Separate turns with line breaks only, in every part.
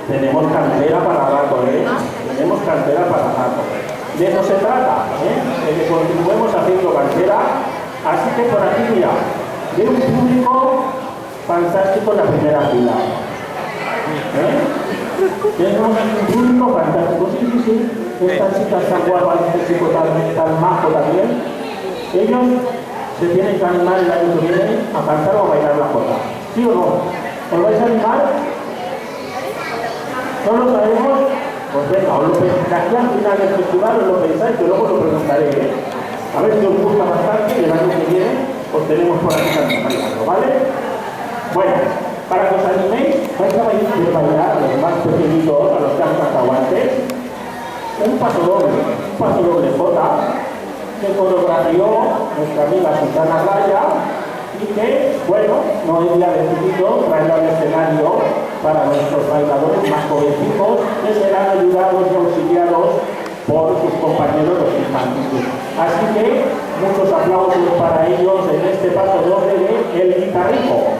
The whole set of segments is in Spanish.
tenemos cantera para rato, tenemos cantera para rato. De eso se trata, de que continuemos haciendo cantera. Así que por aquí, mira, de un público fantástico en la primera fila. Tenemos un público fantástico, sí. Esta chica está guapa, este chico tan majo también. Ellos se tienen que animar el año que viene a cantar o a bailar la jota. ¿Sí o no? ¿Os vais a animar? ¿No lo sabemos? Pues venga, os lo pensáis. De aquí al final del festival os lo pensáis, que luego lo preguntaré. A ver si os gusta bastante y el año que viene os tenemos por aquí también bailando, ¿vale? Bueno, para que os animéis, vais a bailar a los más pequeñitos, a los que han cantado antes, un paso doble jota, que coreografió nuestra amiga Susana Raya y que, bueno, no había decidido traer al escenario para nuestros bailadores más jovencitos que serán ayudados y auxiliados por sus compañeros los infantiles. Así que muchos aplausos para ellos en este paso doble de El Guitarrico.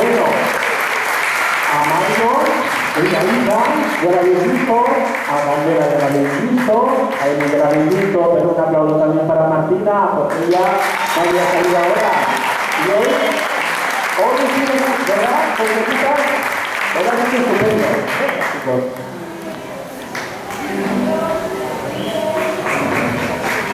Bueno, a Marco, ella hija, yo la bendijo, a Candela yo la bendijo, a Emi yo la bendijo, pero un aplauso también para Martina, porque ella no había salido ahora. Y hoy tiene, ¿verdad? ¿Verdad que es estupendo? Chicos.